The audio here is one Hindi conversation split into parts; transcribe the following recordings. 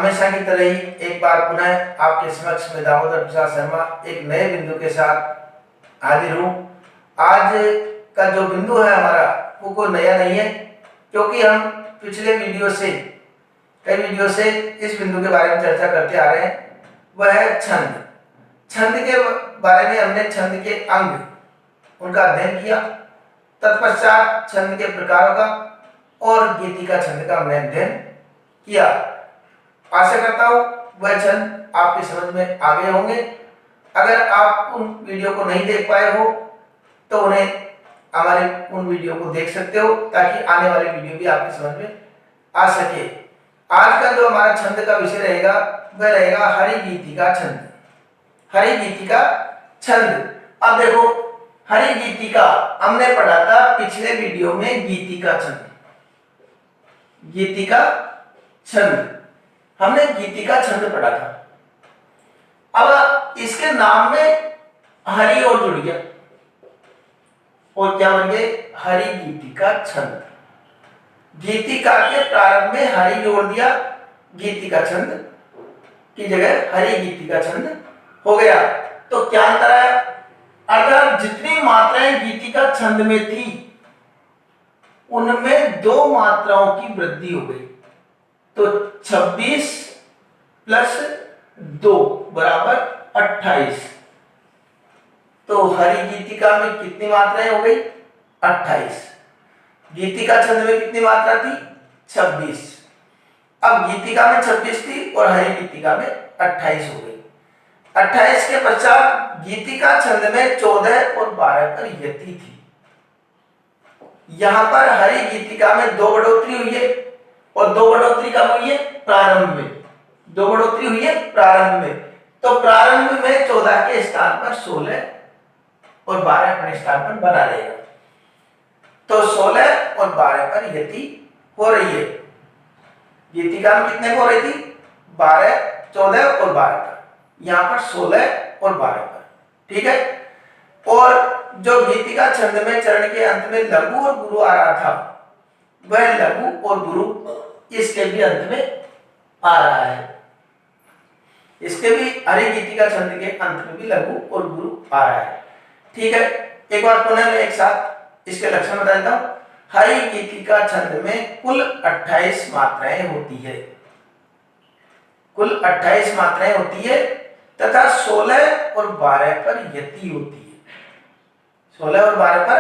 हमेशा की तरह ही एक बार पुनः आपके समक्ष में दामोदर प्रसाद शर्मा एक नए बिंदु के साथ हाजिर हूँ। आज का जो बिंदु है हमारा वो कोई नया नहीं है, क्योंकि हम पिछले कई वीडियो से इस बिंदु के बारे में चर्चा करते आ रहे हैं। वह है छंद। छंद के बारे में हमने छंद के अंग उनका अध्ययन किया, तत्पश्चात छंद के प्रकारों का और गीतिका छंद का हमने अध्ययन किया। आशा करता हूँ वह छंद आपके समझ में आ गए होंगे। अगर आप उन वीडियो को नहीं देख पाए हो तो उन्हें हमारे उन वीडियो को देख सकते हो, ताकि आने वाले वीडियो भी आपके समझ में आ सके। आज का जो हमारा छंद का विषय रहेगा वह रहेगा हरि गीतिका छंद। हरि गीतिका छंद। अब देखो, हरि गीतिका हमने पढ़ा था पिछले वीडियो में गीतिका छंद। गीतिका छंद हमने गीतिका छंद पढ़ा था। अब इसके नाम में हरि और जुड़ गया और क्या बन गए? हरि गीतिका छंद। गीतिका के प्रारंभ में हरि जोड़ दिया, गीतिका छंद की जगह हरि गीतिका छंद हो गया। तो क्या अंतर है? अगर जितनी मात्राएं गीतिका छंद में थी उनमें 2 मात्राओं की वृद्धि हो गई, तो 26 प्लस 2 बराबर 28। तो हरि गीतिका में कितनी मात्राएं हो गई? 28। गीतिका छंद में कितनी मात्रा थी? 26। अब गीतिका में 26 थी और हरि गीतिका में 28 हो गई। 28 के पश्चात गीतिका छंद में 14 और 12 पर यति थी। यहां पर हरि गीतिका में 2 बढ़ोतरी हुई है और 2 बढ़ोतरी कब हुई है? प्रारंभ में। 2 बढ़ोतरी हुई है प्रारंभ में। तो प्रारंभ में 14 के स्थान पर 16 और 12 अपने स्थान पर बना रहेगा। तो 16 और 12 पर यति हो रही है। गीतिका में कितने को हो रही थी? 12, 14 और 12 पर। यहां पर 16 और 12 पर। ठीक है। और जो गीतिका छंद में चरण के अंत में लघु और गुरु आ रहा था, वह लघु और गुरु इसके भी अंत में आ रहा है। इसके भी हरि गीतिका छंद के अंत में भी लघु और गुरु आ रहा है। ठीक है। एक बार पुनः मैं एक साथ इसके लक्षण बता देता हूं। हरि गीतिका छंद में कुल 28 मात्राएं होती है। कुल 28 मात्राएं होती है तथा 16 और 12 पर यति होती है। 16 और 12 पर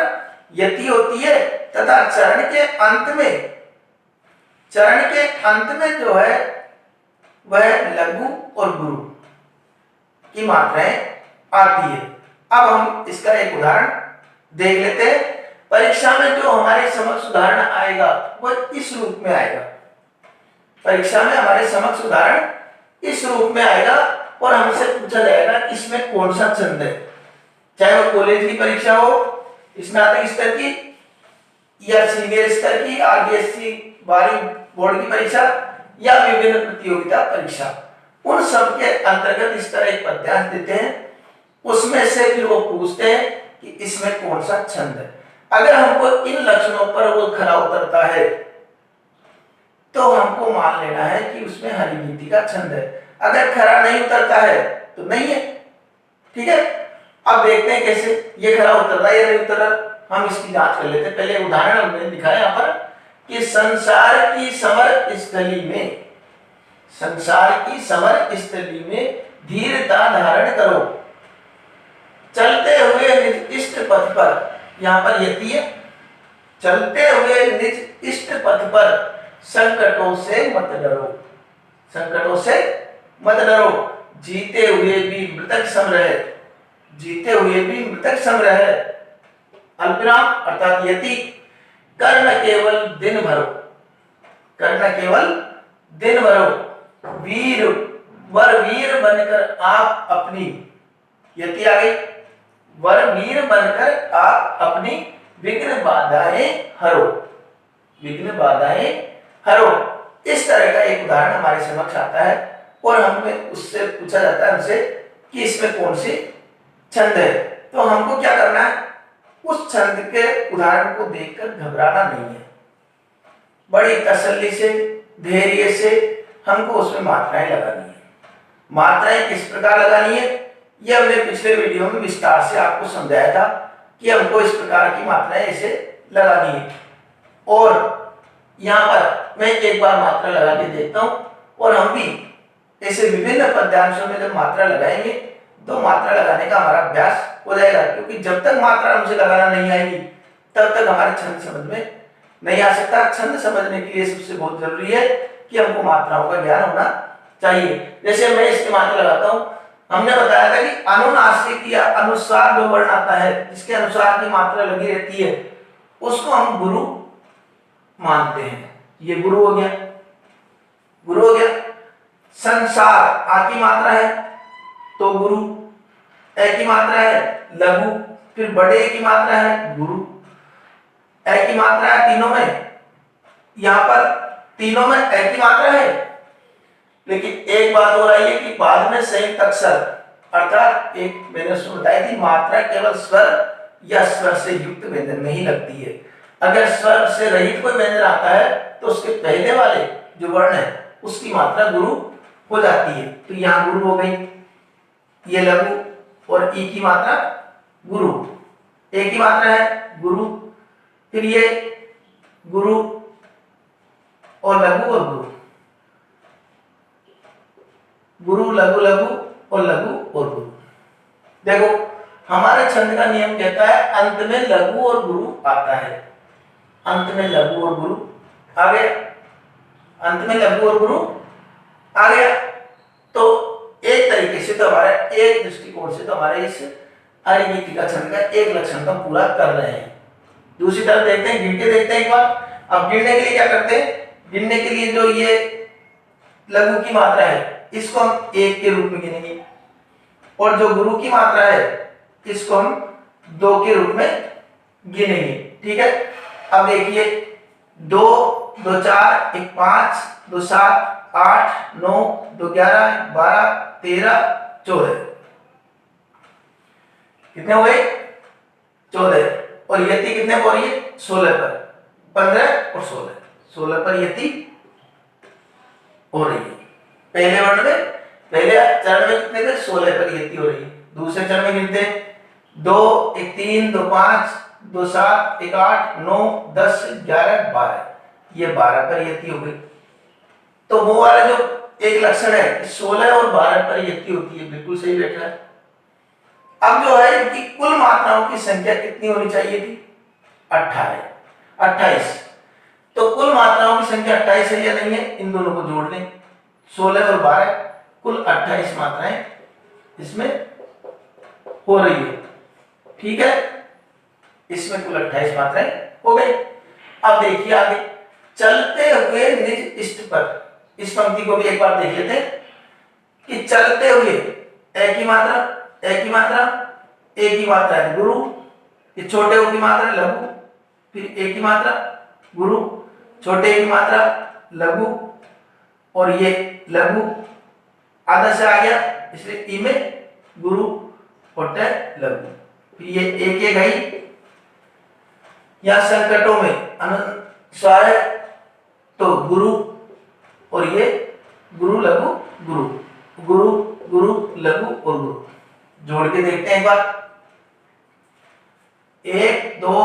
यति होती है तथा चरण के अंत में जो है वह लघु और गुरु की मात्राएं आती है। अब हम इसका एक उदाहरण देख लेते हैं। परीक्षा में जो हमारे समक्ष उदाहरण आएगा वह इस रूप में आएगा। परीक्षा में हमारे समक्ष उदाहरण इस रूप में आएगा और हमसे पूछा जाएगा कि इसमें कौन सा छंद है। चाहे वो कॉलेज की परीक्षा हो, स्नातक स्तर की या सीनियर स्तर की, आरबीएससी 12वीं बोर्ड की परीक्षा या विभिन्न प्रतियोगिता परीक्षा, उन सब के अंतर्गत इस तरह एक पद्यांश देते हैं। उसमें से फिर वो पूछते हैं कि इसमें कौन सा छंद है। अगर हमको इन लक्षणों पर वो खरा उतरता है तो हमको मान लेना है कि उसमें हरि गीतिका छंद है। अगर खरा नहीं उतरता है तो नहीं है। ठीक है। अब देखते हैं कैसे ये खरा उतर रहा है या नहीं उतर रहा। हम इसकी जांच कर लेते हैं। पहले उदाहरण हमने दिखाया यहाँ पर कि संसार की समर स्थली में धीरता धारण करो, चलते हुए निज इष्ट पथ पर। यहाँ पर यति है। चलते हुए निज इष्ट पथ पर संकटों से मत डरो। संकटों से मत डरो। जीते हुए भी मृतक सम रहे। जीते हुए भी मृतक सम रहे। अल्पविराम अर्थात यति। कर्ण केवल दिन भरो। कर्ण केवल दिन भरो। वीर बनकर आप अपनी, यति आ गई, वर वीर बनकर आप अपनी विघ्न बाधाएं हरो। विघ्न बाधाएं हरो। इस तरह का एक उदाहरण हमारे समक्ष आता है और हमें उससे पूछा जाता है हमसे कि इसमें कौन सी छंद है। तो हमको क्या करना है? उस छंद के उदाहरण को देखकर घबराना नहीं है। बड़ी तसल्ली से, धैर्य से हमको उसमें मात्राएं लगानी है। मात्राएं किस प्रकार लगानी है, ये हमने पिछले वीडियो में विस्तार से आपको समझाया था कि हमको इस प्रकार की मात्राएं ऐसे लगानी है। और यहाँ पर मैं एक बार मात्रा लगा के देखता हूं और हम भी ऐसे विभिन्न पद्यांशों में जब मात्रा लगाएंगे तो मात्रा लगाने का हमारा अभ्यास हो जाएगा, क्योंकि जब तक मात्रा हमसे लगाना नहीं आएगी तब तक हमारे छंद समझ में नहीं आ सकता। छंद समझने के लिए सबसे बहुत जरूरी है कि हमको मात्राओं का ज्ञान होना चाहिए। जैसे मैं इसके मात्रा लगाता हूं, हमने बताया था कि अनुनासिक या अनुस्वार जो वर्ण आता है जिसके अनुसार की मात्रा लगी रहती है उसको हम गुरु मानते हैं। ये गुरु हो गया, गुरु हो गया। संसार आ की मात्रा है तो गुरु, ए की मात्रा है लघु, फिर बड़े ए की मात्रा है गुरु, ए की मात्रा है तीनों में, यहां पर तीनों में ए की मात्रा है। लेकिन एक बात हो रही है कि बाद में संयुक्त अक्षर अर्थात एक मैंने उसमें बताई थी मात्रा केवल स्वर या स्वर से युक्त व्यंजन में ही लगती है। अगर स्वर से रहित कोई व्यंजन आता है तो उसके पहले वाले जो वर्ण है उसकी मात्रा गुरु हो जाती है। तो यहाँ गुरु हो गई, ये लघु और ई की मात्रा गुरु, ए की मात्रा है गुरु, फिर ये गुरु और लघु और गुरु, गुरु लघु लघु और लघु और गुरु। देखो हमारे छंद का नियम कहता है अंत में लघु और गुरु आता है, अंत में लघु और गुरु आ गया, अंत में लघु और गुरु आ गया। तो एक तरीके से तो हमारे एक दृष्टिकोण से तो हमारे इस अरिगीति का छंद का एक लक्षण तो पूरा कर रहे हैं। दूसरी तरफ देखते हैं, गिन के देखते हैं एक बार। अब गिनने के लिए क्या करते हैं, गिनने के लिए जो ये लघु की मात्रा है इसको हम एक के रूप में गिनेंगे और जो गुरु की मात्रा है इसको हम दो के रूप में गिनेंगे। ठीक है, अब देखिए 2 2 4 1 5 2 7 8 9 2 11 12 13 14 कितने हुए 14 और यति कितने पर हो रही है 16 पर, 15 और 16 पर यति हो रही है। पहले वर्ण में पहले चरण में कितने थे 16 पर यति हो रही है। दूसरे चरण में गिनते 2 1 3 2 5 2 7 1 8 9 10 11 12, ये 12 पर यति हो गई। तो वो वाला जो एक लक्षण है 16 और 12 पर यति होती है, बिल्कुल सही बैठा है। अब जो है इनकी कुल मात्राओं की संख्या कितनी होनी चाहिए थी 28। तो कुल मात्राओं की संख्या 28 है या नहीं है, इन दोनों को जोड़ लें, 16 और 12 कुल 28 मात्राएं इसमें हो रही है। ठीक है, इसमें कुल 28 मात्राएं हो गई। अब देखिए आगे, चलते हुए निज इष्ट पर, इस पंक्ति को भी एक बार देख लेते हैं कि चलते हुए ए की मात्रा, ए की मात्रा, ए की मात्रा है गुरु, ये छोटे ओ की मात्रा लघु, फिर ए की मात्रा गुरु, छोटे ए की मात्रा लघु और ये लघु आधा से आ गया इसलिए ई में गुरु और लघु, फिर ये एक एक गई। या संकटों में अनुस्वार है तो गुरु और ये गुरु लघु गुरु, गुरु गुरु लघु और गुरु, जोड़ के देखते हैं एक बार। 1 2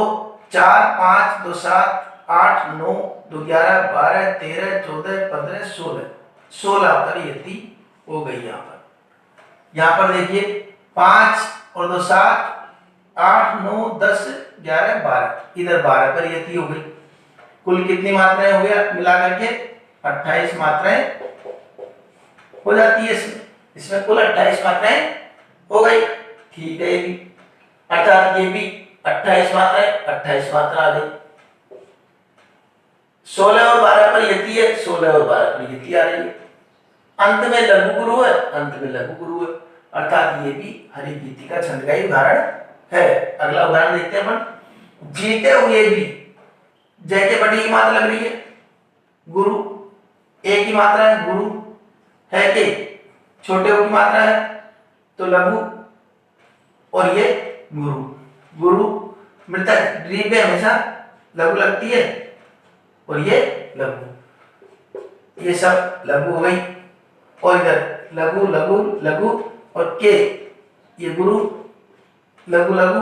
4 5 2 7 8 9 2 11 12 13 14 15 16 पर यति हो गई। यहाँ पर देखिए 5 और 2 7 8 9 10 11 12, इधर 12 पर यति हो गई। कुल कितनी मात्राएं हो गया मिला करके 28 मात्राएं हो जाती है इसमें कुल 28 मात्राएं हो गई। ठीक है, ये भी अर्थात ये भी 28 मात्राएं, 28 मात्रा आ गई। 16 और 12 पर यति है, 16 और 12 पर यति आ रही है। अंत में लघु गुरु है, अंत में लघु गुरु है, अर्थात ये भी हरिगीति का छंद का ही उदाहरण है। अगला उदाहरण देखते हैं अपन। जीते हुए भी जय के बड़ी की मात्रा लग रही है गुरु, ए की मात्रा है गुरु, है के छोटे ओ की मात्रा है तो लघु और ये गुरु, गुरु मृतक री पे हमेशा लघु लगती है और ये लघु। ये सब लघु हो गई, और इधर लघु लघु लघु और के ये गुरु, लघु लघु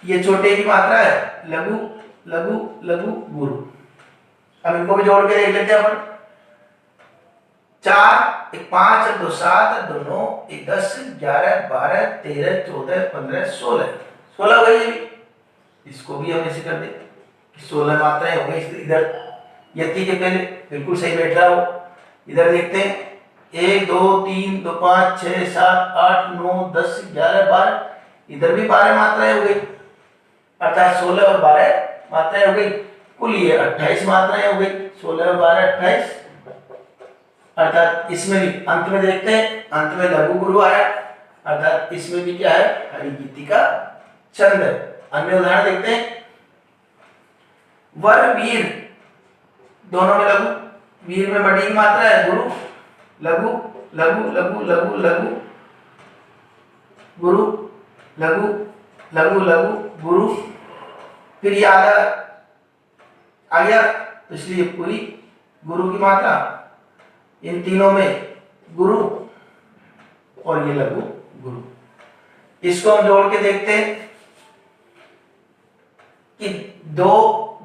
ये छोटे की मात्रा है, लघु लघु लघु गुरु। अब इनको भी जोड़ के देख लेते हैं अपन। 4 1 5 2 7 2 9 1 10 11 12 13 14 15 16 16 हो गई। इसको भी हम ऐसे कर दे कि 16 मात्राएं हो गई। इधर यति के पहले बिल्कुल सही बैठ रहा हो। इधर देखते हैं 1 2 3 2 5 6 7 8 9 10 11 12, इधर भी 12 मात्राएं हो गई, अर्थात 16 और 12 मात्राएं हो गई। कुल ये 28 मात्राएं हो गई। 16 और 12 28, अर्थात इसमें भी अंत में देखते हैं, अंत में लघु गुरु आया, अर्थात इसमें भी क्या है, हरिगीति का छंद है। अन्य उदाहरण देखते हैं। वर वीर दोनों में लघु, वीर में बड़ी मात्रा है गुरु, लघु लघु लघु लघु लघु गुरु, लघु लघु लघु गुरु, फिर ये आ गया, तो इसलिए पूरी गुरु की मात्रा, इन तीनों में गुरु और ये लघु गुरु। इसको हम जोड़ के देखते हैं कि 2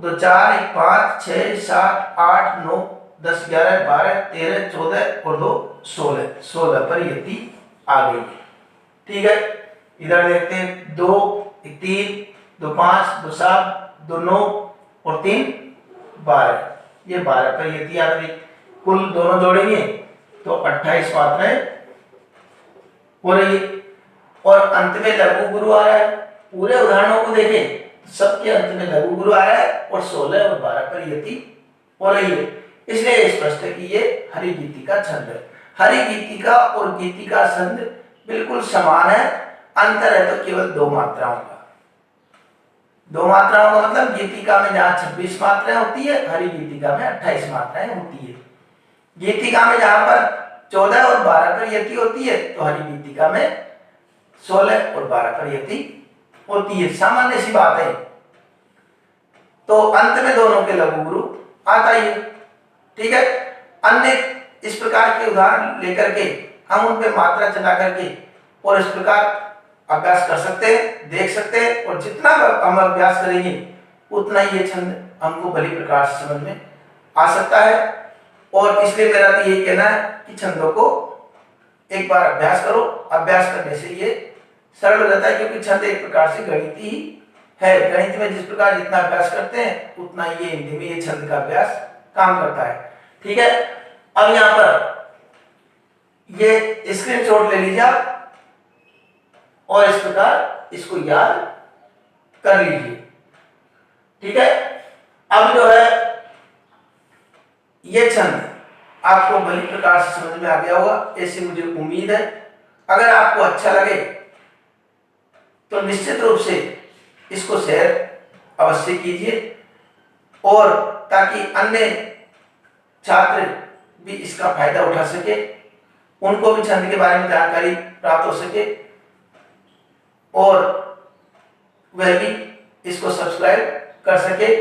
2 4 1 5 6 7 8 9 10 11 12 13 14 और 2 16, 16 पर यति आ गई। ठीक है, इधर देखते हैं 2 1 3 2 5 2 7 2 9 और 3 12, ये 12 पर यति आ गई। कुल दोनों जोड़ेंगे तो 28 मात्राएं हो रही है। और अंत में लघु गुरु आ रहा है। पूरे उदाहरणों को देखें, सबके अंत में लघु गुरु आ रहा है और 16 और 12 पर यति हो रही है। इसलिए स्पष्ट है कि ये हरिगीति का छंद है। हरिगीति का और गीति का छंद बिल्कुल समान है, अंतर है तो केवल 2 मात्राओं का। 2 मात्राओं का मतलब गीतिका में जहां 26 मात्राएं होती है, हरिगीतिका में 28 मात्राएं होती है। गीतिका में जहां पर 14 और 12 पर यति होती है, तो हरिगीतिका में 16 और 12 पर यति होती है। सामान्य सी बात है। तो अंत में दोनों के लघु गुरु आता ही है। ठीक है, अन्य इस प्रकार के उदाहरण लेकर के हम उन पे मात्रा चला करके और इस प्रकार अभ्यास कर सकते हैं, देख सकते हैं, और जितना हम अभ्यास करेंगे उतना ही ये छंद हमको भली प्रकार से समझ में आ सकता है। और इसलिए मेरा तो यही कहना है कि छंदों को एक बार अभ्यास करो। अभ्यास करने से ये सरल हो जाता है, क्योंकि छंद एक प्रकार से गणित ही है। गणित में जिस प्रकार जितना अभ्यास करते हैं उतना ये हिंदी में ये छंद का अभ्यास काम करता है। ठीक है, अब यहाँ पर ये स्क्रीनशॉट ले लीजिए आप और इस प्रकार इसको याद कर लीजिए। ठीक है, अब जो है ये छंद आपको भली प्रकार से समझ में आ गया होगा, ऐसी मुझे उम्मीद है। अगर आपको अच्छा लगे तो निश्चित रूप से इसको शेयर अवश्य कीजिए, और ताकि अन्य छात्र भी इसका फायदा उठा सके, उनको भी छंद के बारे में जानकारी प्राप्त हो सके, और वह भी इसको सब्सक्राइब कर सके।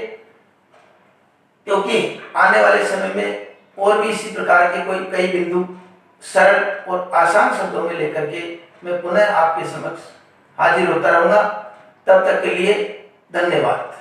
क्योंकि आने वाले समय में और भी इसी प्रकार के कई बिंदु सरल और आसान शब्दों में लेकर के मैं पुनः आपके समक्ष हाजिर होता रहूंगा। तब तक के लिए धन्यवाद।